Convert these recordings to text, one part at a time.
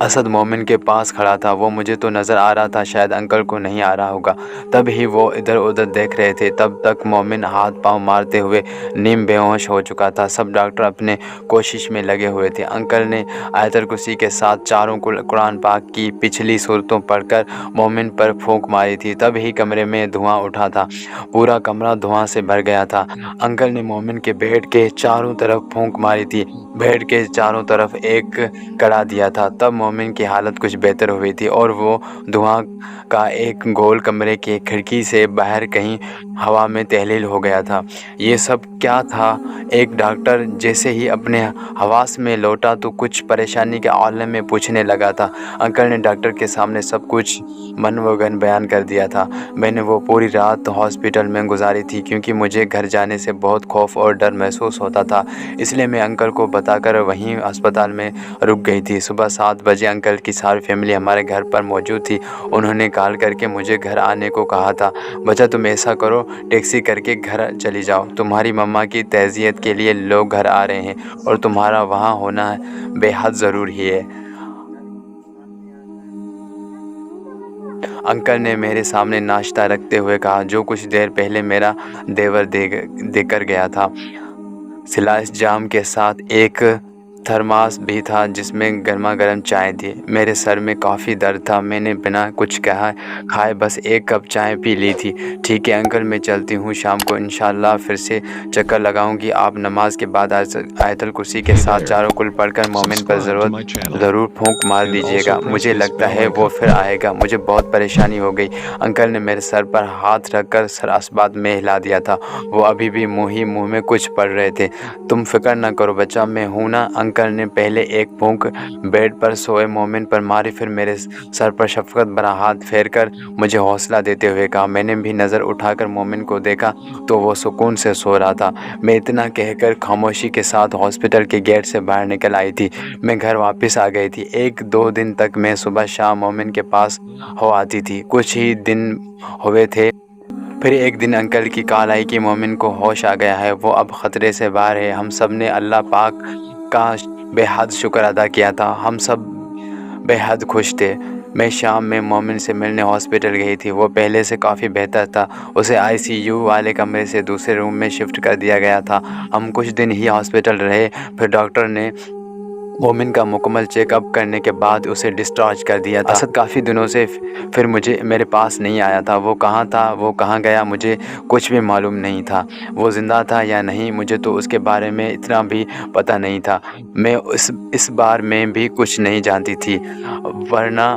اسد مومن کے پاس کھڑا تھا۔ وہ مجھے تو نظر آ رہا تھا، شاید انکل کو نہیں آ رہا ہوگا، تب ہی وہ ادھر ادھر دیکھ رہے تھے۔ تب تک مومن ہاتھ پاؤں مارتے ہوئے نیم بے ہوش ہو چکا تھا۔ سب ڈاکٹر اپنے کوشش میں لگے ہوئے تھے۔ انکل نے آیت الکرسی کے ساتھ چاروں قرآن پاک کی پچھلی صورتوں پڑھ کر مومن پر پھونک ماری تھی۔ تب ہی کمرے میں دھواں اٹھا تھا، پورا کمرہ دھواں سے بھر گیا تھا۔ انکل نے مومن کے بیڈ کے چاروں طرف پھونک ماری تھی، بیڈ کے چاروں طرف ایک کرا دیا تھا۔ تب مومن کی حالت کچھ بہتر ہوئی تھی اور وہ دھواں کا ایک گول کمرے کی کھڑکی سے باہر کہیں ہوا میں تحلیل ہو گیا تھا۔ یہ سب کیا تھا؟ ایک ڈاکٹر جیسے ہی اپنے حواس میں لوٹا تو کچھ پریشانی کے عالم میں پوچھنے لگا تھا۔ انکل نے ڈاکٹر کے سامنے سب کچھ من و گن بیان کر دیا تھا۔ میں نے وہ پوری رات ہاسپٹل میں گزاری تھی کیونکہ مجھے گھر جانے سے بہت خوف اور ڈر محسوس ہوتا تھا، اس لیے میں انکل کو بتا کر وہیں ہسپتال میں رک گئی تھی۔ صبح 7 بجے انکل کی ساری فیملی ہمارے گھر پر موجود تھی۔ انہوں نے کال کر کے مجھے گھر آنے کو کہا تھا۔ بچہ تم ایسا کرو، ٹیکسی کر کے گھر چلی جاؤ، تمہاری مما کی تعزیت کے لیے لوگ گھر آ رہے ہیں اور تمہارا وہاں ہونا بے حد ضروری ہے۔ انکل نے میرے سامنے ناشتہ رکھتے ہوئے کہا جو کچھ دیر پہلے میرا دیور دے کر گیا تھا۔ سلائس جام کے ساتھ ایک تھرماس بھی تھا جس میں گرما گرم چائے تھی۔ میرے سر میں کافی درد تھا، میں نے بنا کچھ کھائے بس ایک کپ چائے پی لی تھی۔ ٹھیک ہے انکل، میں چلتی ہوں، شام کو انشاءاللہ پھر سے چکر لگاؤں گی۔ آپ نماز کے بعد آیت الکرسی کے ساتھ چاروں کل پڑھ کر مومن پر ضرور پھونک مار دیجیے گا، مجھے لگتا ہے وہ پھر آئے گا۔ مجھے بہت پریشانی ہو گئی۔ انکل نے میرے سر پر ہاتھ رکھ کر سر اسبات میں ہلا دیا تھا۔ وہ ابھی بھی منہ میں کچھ پڑھ رہے تھے۔ تم فکر نہ کرو بچہ، میں ہوں نا۔ انکل نے پہلے ایک پھونک بیڈ پر سوئے مومن پر ماری، پھر میرے سر پر شفقت بھرا ہاتھ پھیر کر مجھے حوصلہ دیتے ہوئے کہا۔ میں نے بھی نظر اٹھا کر مومن کو دیکھا تو وہ سکون سے سو رہا تھا۔ میں اتنا کہہ کر خاموشی کے ساتھ ہاسپٹل کے گیٹ سے باہر نکل آئی تھی۔ میں گھر واپس آ گئی تھی۔ 1-2 دن تک میں صبح شام مومن کے پاس ہو آتی تھی۔ کچھ ہی دن ہوئے تھے، پھر ایک دن انکل کی کال آئی کہ مومن کو ہوش آ گیا ہے، وہ اب خطرے سے باہر ہے۔ ہم سب نے اللہ پاک کا بے حد شکر ادا کیا تھا، ہم سب بے حد خوش تھے۔ میں شام میں مومن سے ملنے ہاسپٹل گئی تھی۔ وہ پہلے سے کافی بہتر تھا، اسے ICU والے کمرے سے دوسرے روم میں شفٹ کر دیا گیا تھا۔ ہم کچھ دن ہی ہاسپٹل رہے، پھر ڈاکٹر نے مومن کا مکمل چیک اپ کرنے کے بعد اسے ڈسچارج کر دیا تھا۔ اسد کافی دنوں سے پھر میرے پاس نہیں آیا تھا۔ وہ کہاں تھا، وہ کہاں گیا، مجھے کچھ بھی معلوم نہیں تھا۔ وہ زندہ تھا یا نہیں، مجھے تو اس کے بارے میں اتنا بھی پتہ نہیں تھا۔ میں اس بارے میں بھی کچھ نہیں جانتی تھی، ورنہ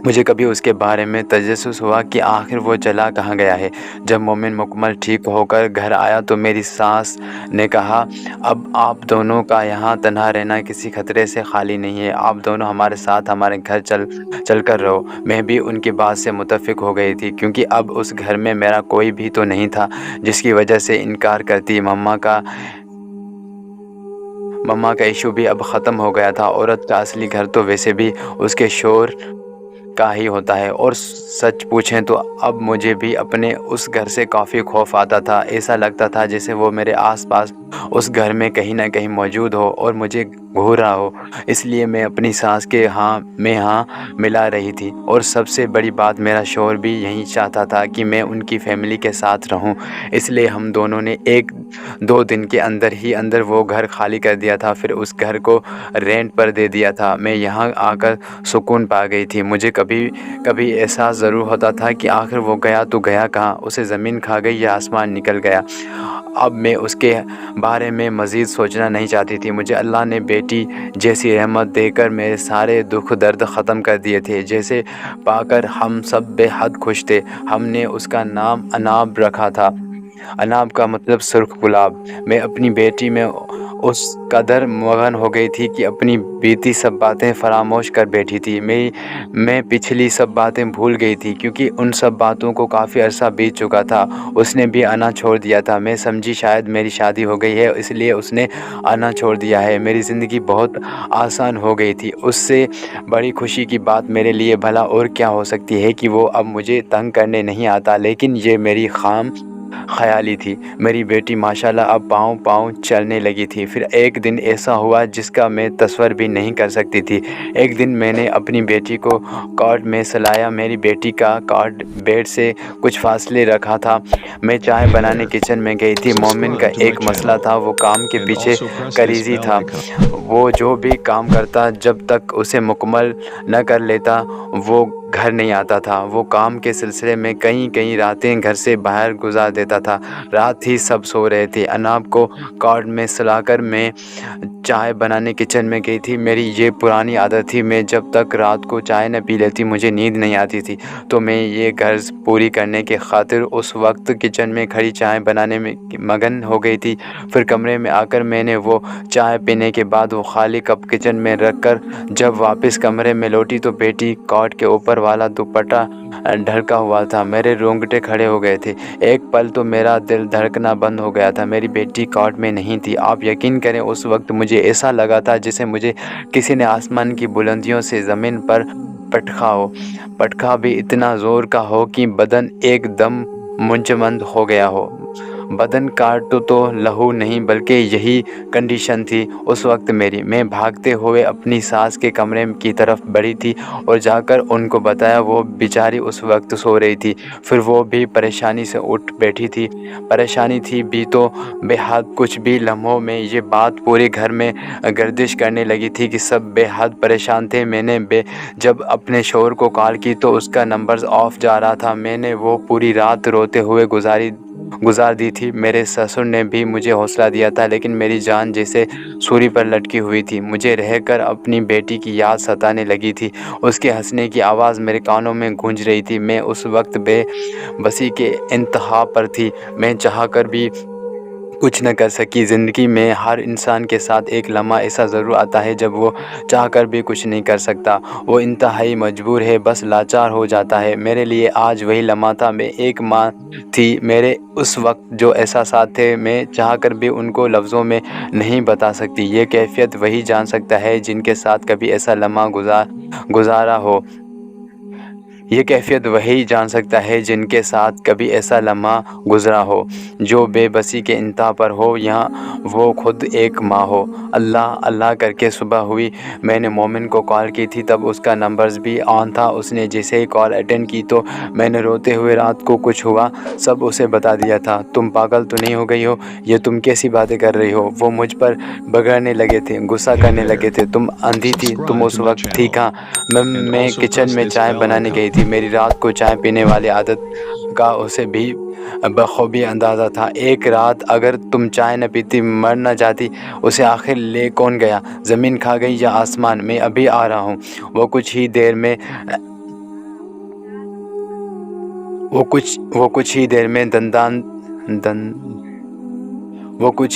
مجھے کبھی اس کے بارے میں تجسس ہوا کہ آخر وہ چلا کہاں گیا ہے۔ جب مومن مکمل ٹھیک ہو کر گھر آیا تو میری ساس نے کہا اب آپ دونوں کا یہاں تنہا رہنا کسی خطرے سے خالی نہیں ہے، آپ دونوں ہمارے ساتھ ہمارے گھر چل کر رہو۔ میں بھی ان کی بات سے متفق ہو گئی تھی کیونکہ اب اس گھر میں میرا کوئی بھی تو نہیں تھا جس کی وجہ سے انکار کرتی۔ مما کا ایشو بھی اب ختم ہو گیا تھا۔ عورت کا اصلی گھر تو ویسے بھی اس کے شوہر کا ہی ہوتا ہے، اور سچ پوچھیں تو اب مجھے بھی اپنے اس گھر سے کافی خوف آتا تھا۔ ایسا لگتا تھا جیسے وہ میرے آس پاس اس گھر میں کہیں نہ کہیں موجود ہو اور مجھے گھور رہا ہو۔ اس لیے میں اپنی سانس کے ہاں ملا رہی تھی، اور سب سے بڑی بات میرا شوہر بھی یہی چاہتا تھا کہ میں ان کی فیملی کے ساتھ رہوں۔ اس لیے ہم دونوں نے 1-2 دن کے اندر وہ گھر خالی کر دیا تھا، پھر اس گھر کو رینٹ پر دے دیا تھا۔ میں یہاں آ کر سکون پا گئی تھی۔ مجھے کبھی احساس ضرور ہوتا تھا کہ آخر وہ گیا تو گیا کہاں، اسے زمین کھا گئی یا آسمان نکل گیا۔ اب میں اس کے بارے میں مزید سوچنا نہیں چاہتی تھی۔ مجھے اللہ نے بیٹی جیسی رحمت دے کر میرے سارے دکھ درد ختم کر دیے تھے، جیسے پا کر ہم سب بے حد خوش تھے۔ ہم نے اس کا نام اناب رکھا تھا۔ اناب کا مطلب سرخ گلاب۔ میں اپنی بیٹی میں اس قدر مغن ہو گئی تھی کہ اپنی بیتی سب باتیں فراموش کر بیٹھی تھی۔ میں پچھلی سب باتیں بھول گئی تھی کیونکہ ان سب باتوں کو کافی عرصہ بیت چکا تھا۔ اس نے بھی آنا چھوڑ دیا تھا۔ میں سمجھی شاید میری شادی ہو گئی ہے اس لیے اس نے آنا چھوڑ دیا ہے۔ میری زندگی بہت آسان ہو گئی تھی۔ اس سے بڑی خوشی کی بات میرے لیے بھلا اور کیا ہو سکتی ہے کہ وہ اب مجھے تنگ کرنے نہیں آتا، لیکن یہ میری خام خیالی تھی۔ میری بیٹی ماشاءاللہ اب پاؤں پاؤں چلنے لگی تھی۔ پھر ایک دن ایسا ہوا جس کا میں تصور بھی نہیں کر سکتی تھی۔ ایک دن میں نے اپنی بیٹی کو کاٹ میں سلایا۔ میری بیٹی کا کاٹ بیڈ سے کچھ فاصلے رکھا تھا۔ میں چائے بنانے کچن میں گئی تھی۔ مومن کا ایک مسئلہ تھا، وہ کام کے پیچھے کریزی تھا۔ وہ جو بھی کام کرتا جب تک اسے مکمل نہ کر لیتا وہ گھر نہیں آتا تھا۔ وہ کام کے سلسلے میں کئی راتیں گھر سے باہر گزار دیتا تھا۔ رات ہی سب سو رہے تھے۔ اناب کو کارڈ میں سلا کر میں چائے بنانے کچن میں گئی تھی۔ میری یہ پرانی عادت تھی، میں جب تک رات کو چائے نہ پی لیتی مجھے نیند نہیں آتی تھی، تو میں یہ غرض پوری کرنے کے خاطر اس وقت کچن میں کھڑی چائے بنانے میں مگن ہو گئی تھی۔ پھر کمرے میں آ کر میں نے وہ چائے پینے کے بعد وہ خالی کپ کچن میں رکھ کر جب واپس کمرے میں لوٹی تو بیٹی کاٹ کے اوپر والا دوپٹہ ڈھلکا ہوا تھا۔ میرے رونگٹے کھڑے ہو گئے تھے۔ ایک پل تو میرا دل دھڑکنا بند ہو گیا تھا۔ میری بیٹی کاٹ میں نہیں تھی۔ آپ یقین کریں اس وقت مجھے ایسا لگا تھا جسے مجھے کسی نے آسمان کی بلندیوں سے زمین پر پٹکا ہو، پٹکا بھی اتنا زور کا ہو کہ بدن ایک دم منجمد ہو گیا ہو۔ بدن کاٹ تو لہو نہیں بلکہ یہی کنڈیشن تھی اس وقت میری۔ میں بھاگتے ہوئے اپنی ساس کے کمرے کی طرف بڑھی تھی اور جا کر ان کو بتایا۔ وہ بیچاری اس وقت سو رہی تھی۔ پھر وہ بھی پریشانی سے اٹھ بیٹھی تھی۔ پریشانی تھی بھی تو بے حد، کچھ بھی لمحوں میں یہ بات پورے گھر میں گردش کرنے لگی تھی کہ سب بے حد پریشان تھے۔ میں نے جب اپنے شوہر کو کال کی تو اس کا نمبر آف جا رہا تھا۔ میں نے وہ پوری رات روتے ہوئے گزار دی تھی۔ میرے سسر نے بھی مجھے حوصلہ دیا تھا، لیکن میری جان جیسے سولی پر لٹکی ہوئی تھی۔ مجھے رہ کر اپنی بیٹی کی یاد ستانے لگی تھی۔ اس کے ہنسنے کی آواز میرے کانوں میں گونج رہی تھی۔ میں اس وقت بے بسی کے انتہا پر تھی۔ میں چاہ کر بھی کچھ نہ کر سکی۔ زندگی میں ہر انسان کے ساتھ ایک لمحہ ایسا ضرور آتا ہے جب وہ چاہ کر بھی کچھ نہیں کر سکتا، وہ انتہائی مجبور ہے، بس لاچار ہو جاتا ہے۔ میرے لیے آج وہی لمحہ تھا۔ میں ایک ماں تھی، میرے اس وقت جو احساسات تھے میں چاہ کر بھی ان کو لفظوں میں نہیں بتا سکتی۔ یہ کیفیت وہی جان سکتا ہے جن کے ساتھ کبھی ایسا لمحہ گزارا ہو۔ یہ کیفیت وہی جان سکتا ہے جن کے ساتھ کبھی ایسا لمحہ گزرا ہو، جو بے بسی کے انتہا پر ہو یا وہ خود ایک ماں ہو۔ اللہ کر کے صبح ہوئی۔ میں نے مومن کو کال کی تھی، تب اس کا نمبر بھی آن تھا۔ اس نے جیسے ہی کال اٹینڈ کی تو میں نے روتے ہوئے رات کو کچھ ہوا سب اسے بتا دیا تھا۔ تم پاگل تو نہیں ہو گئی ہو؟ یہ تم کیسی باتیں کر رہی ہو؟ وہ مجھ پر بگڑنے لگے تھے، غصہ کرنے لگے تھے۔ تم اندھی تھی، تم اس وقت تھی کہاں؟ میں کچن میں چائے بنانے گئی تھی۔ میری رات کو چائے پینے والی عادت کا اسے بھی بخوبی اندازہ تھا۔ ایک رات اگر تم چائے نہ پیتی، مر نہ جاتی، اسے آخر لے کون گیا؟ زمین کھا گئی یا آسمان؟ میں ابھی آ رہا ہوں۔ وہ کچھ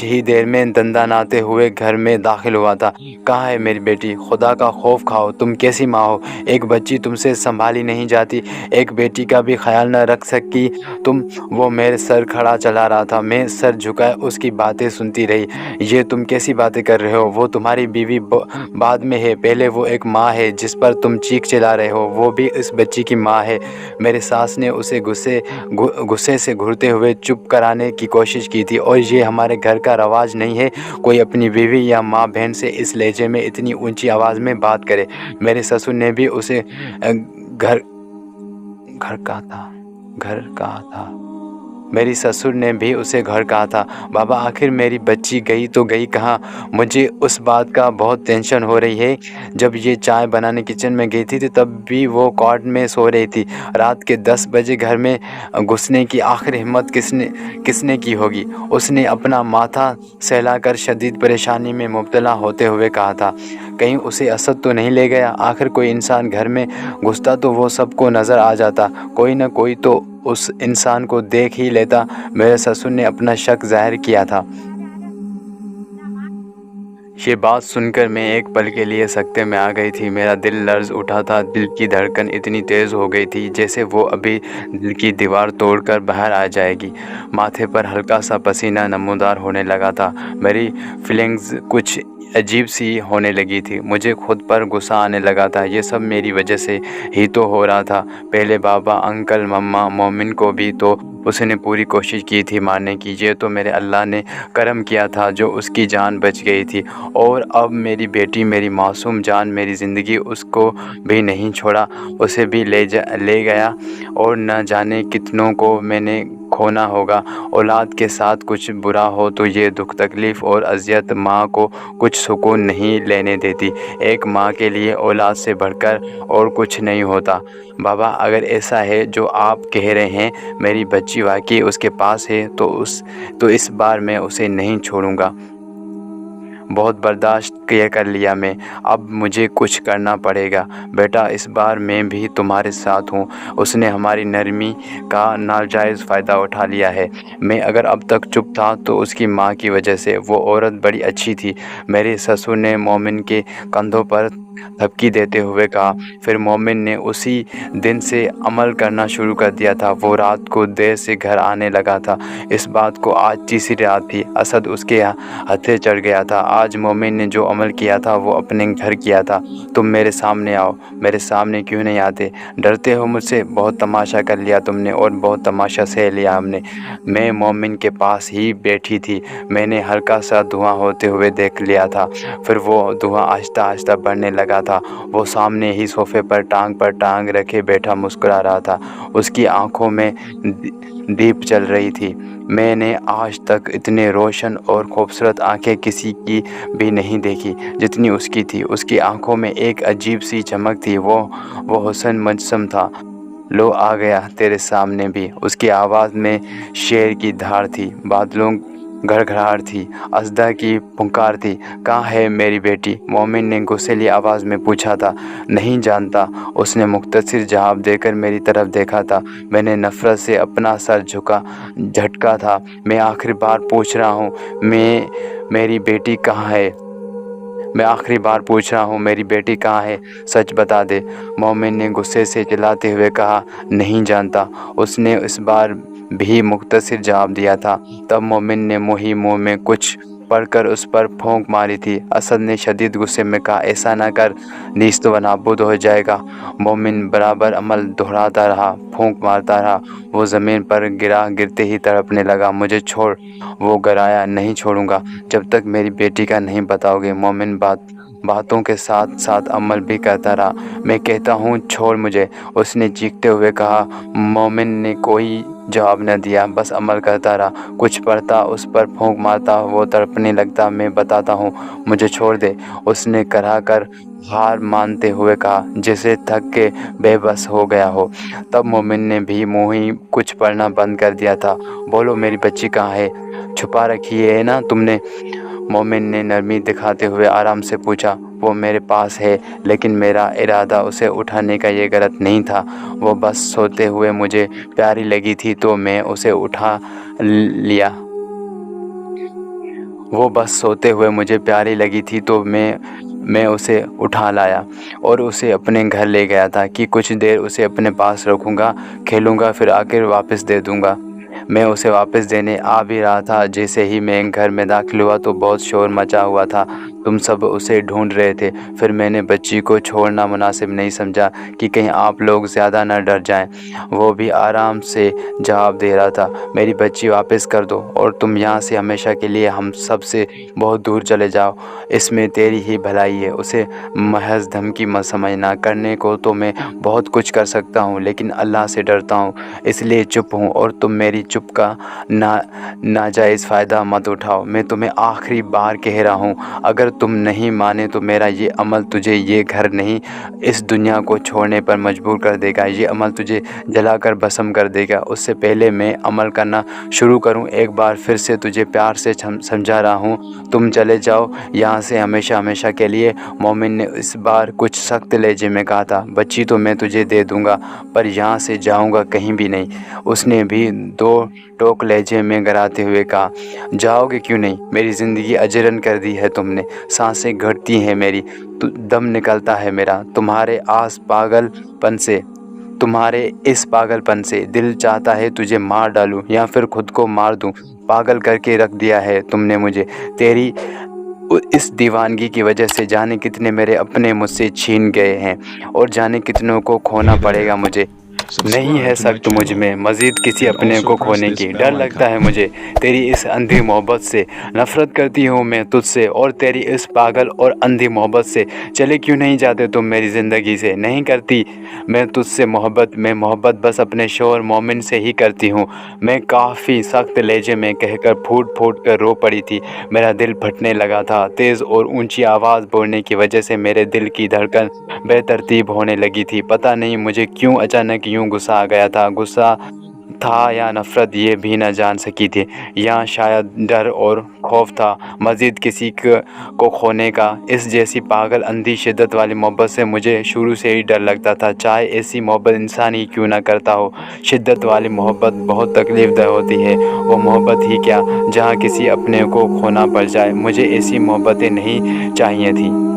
ہی دیر میں دنداناتے ہوئے گھر میں داخل ہوا تھا۔ کہاں ہے میری بیٹی؟ خدا کا خوف کھاؤ، تم کیسی ماں ہو؟ ایک بچی تم سے سنبھالی نہیں جاتی، ایک بیٹی کا بھی خیال نہ رکھ سکی تم؟ وہ میرے سر کھڑا چلا رہا تھا۔ میں سر جھکائے اس کی باتیں سنتی رہی۔ یہ تم کیسی باتیں کر رہے ہو؟ وہ تمہاری بیوی بعد میں ہے، پہلے وہ ایک ماں ہے جس پر تم چیخ چلا رہے ہو، وہ بھی اس بچی کی ماں ہے۔ میرے ساس نے اسے غصے سے گھورتے ہوئے چپ کرانے کی کوشش کی تھی۔ اور یہ ہمارے گھر کا رواج نہیں ہے کوئی اپنی بیوی یا ماں بہن سے اس لہجے میں اتنی اونچی آواز میں بات کرے۔ میرے سسر نے بھی اسے گھر کہا تھا۔ میری سسر نے بھی اسے گھر کہا تھا۔ بابا آخر میری بچی گئی تو گئی کہاں؟ مجھے اس بات کا بہت ٹینشن ہو رہی ہے۔ جب یہ چائے بنانے کچن میں گئی تھی تب بھی وہ کاٹ میں سو رہی تھی۔ رات کے 10 بجے گھر میں گھسنے کی آخر ہمت کس نے کی ہوگی؟ اس نے اپنا ماتھا سہلا کر شدید پریشانی میں مبتلا ہوتے ہوئے کہا تھا، کہیں اسے اسد تو نہیں لے گیا؟ آخر کوئی انسان گھر میں گھستا تو وہ سب کو نظر آ جاتا، کوئی نہ کوئی تو اس انسان کو دیکھ ہی لیتا۔ میرے سسر نے اپنا شک ظاہر کیا تھا۔ یہ بات سن کر میں ایک پل کے لیے سکتے میں آ گئی تھی۔ میرا دل لرز اٹھا تھا، دل کی دھڑکن اتنی تیز ہو گئی تھی جیسے وہ ابھی دل کی دیوار توڑ کر باہر آ جائے گی۔ ماتھے پر ہلکا سا پسینہ نمودار ہونے لگا تھا۔ میری فیلنگز کچھ عجیب سی ہونے لگی تھی۔ مجھے خود پر غصہ آنے لگا تھا۔ یہ سب میری وجہ سے ہی تو ہو رہا تھا۔ پہلے بابا، انکل، مما، مومن کو بھی تو اس نے پوری کوشش کی تھی مارنے کی، یہ تو میرے اللہ نے کرم کیا تھا جو اس کی جان بچ گئی تھی، اور اب میری بیٹی، میری معصوم جان، میری زندگی، اس کو بھی نہیں چھوڑا، اسے بھی لے گیا، اور نہ جانے کتنوں کو میں نے کھونا ہوگا۔ اولاد کے ساتھ کچھ برا ہو تو یہ دکھ، تکلیف اور اذیت ماں کو کچھ سکون نہیں لینے دیتی۔ ایک ماں کے لیے اولاد سے بڑھ کر اور کچھ نہیں ہوتا۔ بابا، اگر ایسا ہے جو آپ کہہ رہے ہیں، میری بچی واقعی اس کے پاس ہے، تو اس بار میں اسے نہیں چھوڑوں گا۔ بہت برداشت کر لیا میں، اب مجھے کچھ کرنا پڑے گا۔ بیٹا، اس بار میں بھی تمہارے ساتھ ہوں۔ اس نے ہماری نرمی کا ناجائز فائدہ اٹھا لیا ہے۔ میں اگر اب تک چپ تھا تو اس کی ماں کی وجہ سے۔ وہ عورت بڑی اچھی تھی۔ میرے سسر نے مومن کے کندھوں پر تھپکی دیتے ہوئے کہا۔ پھر مومن نے اسی دن سے عمل کرنا شروع کر دیا تھا۔ وہ رات کو دیر سے گھر آنے لگا تھا۔ اس بات کو آج تیسری رات تھی۔ اسد اس کے ہتھے چڑھ گیا تھا۔ آج مومن نے جو عمل کیا تھا وہ اپنے گھر کیا تھا۔ تم میرے سامنے آؤ۔ میرے سامنے کیوں نہیں آتے؟ ڈرتے ہو مجھ سے؟ بہت تماشا کر لیا تم نے، اور بہت تماشا سہ لیا ہم نے۔ میں مومن کے پاس ہی بیٹھی تھی۔ میں نے ہلکا سا دھواں ہوتے ہوئے دیکھ لیا تھا۔ پھر وہ دھواں آہستہ آہستہ بڑھنے لگا تھا۔ وہ سامنے ہی صوفے پر ٹانگ رکھے بیٹھا مسکرا رہا تھا۔ اس کی آنکھوں میں دیپ چل رہی تھی۔ میں نے آج تک اتنے روشن اور خوبصورت آنکھیں کسی کی بھی نہیں دیکھی جتنی اس کی تھی۔ اس کی آنکھوں میں ایک عجیب سی چمک تھی۔ وہ حسن مجسم تھا۔ لو آ گیا تیرے سامنے بھی۔ اس کی آواز میں شیر کی دھار تھی، بادلوں گھڑگھڑاہٹ تھی، اژدہا کی پھنکار تھی۔ کہاں ہے میری بیٹی؟ مومن نے غصیلی آواز میں پوچھا تھا۔ نہیں جانتا، اس نے مختصر جواب دے کر میری طرف دیکھا تھا۔ میں نے نفرت سے اپنا سر جھٹکا تھا۔ میں آخری بار پوچھ رہا ہوں، میری بیٹی کہاں ہے؟ میں آخری بار پوچھ رہا ہوں، میری بیٹی کہاں ہے؟ سچ بتا دے۔ مومن نے غصے سے چلاتے ہوئے کہا۔ نہیں جانتا، اس نے اس بار بھی مختصر جواب دیا تھا۔ تب مومن نے منہ میں کچھ پڑھ کر اس پر پھونک ماری تھی۔ اسد نے شدید غصے میں کہا، ایسا نہ کر، نیست و نابود ہو جائے گا۔ مومن برابر عمل دہراتا رہا، پھونک مارتا رہا۔ وہ زمین پر گرتے ہی تڑپنے لگا۔ مجھے چھوڑ، وہ گرایا۔ نہیں چھوڑوں گا جب تک میری بیٹی کا نہیں بتاؤ گے۔ مومن باتوں کے ساتھ ساتھ عمل بھی کرتا رہا۔ میں کہتا ہوں چھوڑ مجھے، اس نے چیختے ہوئے کہا۔ مومن نے کوئی جواب نہ دیا، بس عمل کرتا رہا۔ کچھ پڑھتا، اس پر پھونک مارتا، وہ تڑپنے لگتا۔ میں بتاتا ہوں، مجھے چھوڑ دے، اس نے کرا کر ہار مانتے ہوئے کہا، جیسے تھک کے بے بس ہو گیا ہو۔ تب مومن نے بھی ہی کچھ پڑھنا بند کر دیا تھا۔ بولو، میری بچی کہاں ہے؟ چھپا رکھی ہے نا تم نے؟ مومن نے نرمی دکھاتے ہوئے آرام سے پوچھا۔ وہ میرے پاس ہے، لیکن میرا ارادہ اسے اٹھانے کا یہ غلط نہیں تھا۔ وہ بس سوتے ہوئے مجھے پیاری لگی تھی تو میں اسے اٹھا لیا۔ میں اسے اٹھا لایا اور اسے اپنے گھر لے گیا تھا کہ کچھ دیر اسے اپنے پاس رکھوں گا، کھیلوں گا، پھر آ کر واپس دے دوں گا۔ میں اسے واپس دینے آ بھی رہا تھا۔ جیسے ہی میں گھر میں داخل ہوا تو بہت شور مچا ہوا تھا۔ تم سب اسے ڈھونڈ رہے تھے۔ پھر میں نے بچی کو چھوڑنا مناسب نہیں سمجھا کہ کہیں آپ لوگ زیادہ نہ ڈر جائیں۔ وہ بھی آرام سے جواب دے رہا تھا، میری بچی واپس کر دو، اور تم یہاں سے ہمیشہ کے لیے ہم سب سے بہت دور چلے جاؤ۔ اس میں تیری ہی بھلائی ہے۔ اسے محض دھمکی مت سمجھنا۔ کرنے کو تو میں بہت کچھ کر سکتا ہوں، لیکن اللہ سے ڈرتا ہوں، اس لیے چپ ہوں، اور تم میری چپ کا ناجائز فائدہ مت اٹھاؤ۔ میں تمہیں آخری بار کہہ رہا ہوں، اگر تم نہیں مانے تو میرا یہ عمل تجھے یہ گھر نہیں، اس دنیا کو چھوڑنے پر مجبور کر دے گا۔ یہ عمل تجھے جلا کر بھسم کر دے گا۔ اس سے پہلے میں عمل کرنا شروع کروں، ایک بار پھر سے تجھے پیار سے سمجھا رہا ہوں، تم چلے جاؤ یہاں سے ہمیشہ ہمیشہ کے لیے۔ مومن نے اس بار کچھ سخت لہجے میں کہا تھا، بچی تو میں تجھے دے دوں گا، پر یہاں سے جاؤں گا کہیں بھی نہیں۔ اس نے بھی دو ٹوک لہجے میں گراتے ہوئے کہا، جاؤ گے کیوں نہیں؟ میری زندگی اجرن کر دی ہے تم نے۔ سانسیں گھٹتی ہیں میری، دم نکلتا ہے میرا تمہارے اس پاگل پن سے۔ دل چاہتا ہے تجھے مار ڈالوں یا پھر خود کو مار دوں۔ پاگل کر کے رکھ دیا ہے تم نے مجھے۔ تیری اس دیوانگی کی وجہ سے جانے کتنے میرے اپنے مجھ سے چھین گئے ہیں، اور جانے کتنوں کو کھونا پڑے گا مجھے۔ نہیں ہے سخت مجھ میں مزید کسی اپنے کو کھونے کی، ڈر لگتا ہے مجھے تیری اس اندھی محبت سے، نفرت کرتی ہوں میں تجھ سے اور تیری اس پاگل اور اندھی محبت سے۔ چلے کیوں نہیں جاتے تم میری زندگی سے؟ نہیں کرتی میں تجھ سے محبت، میں محبت بس اپنے شوہر مومن سے ہی کرتی ہوں۔ میں کافی سخت لہجے میں کہہ کر پھوٹ پھوٹ کر رو پڑی تھی، میرا دل پھٹنے لگا تھا، تیز اور اونچی آواز بولنے کی وجہ سے میرے دل کی دھڑکن بے ترتیب ہونے لگی تھی۔ پتہ نہیں مجھے کیوں اچانک یوں غصہ آ گیا تھا، غصہ تھا یا نفرت یہ بھی نہ جان سکی تھی، یا شاید ڈر اور خوف تھا مزید کسی کو کھونے کا۔ اس جیسی پاگل اندھی شدت والی محبت سے مجھے شروع سے ہی ڈر لگتا تھا، چاہے ایسی محبت انسان ہی کیوں نہ کرتا ہو۔ شدت والی محبت بہت تکلیف دہ ہوتی ہے، وہ محبت ہی کیا جہاں کسی اپنے کو کھونا پڑ جائے۔ مجھے ایسی محبتیں نہیں چاہیے تھیں۔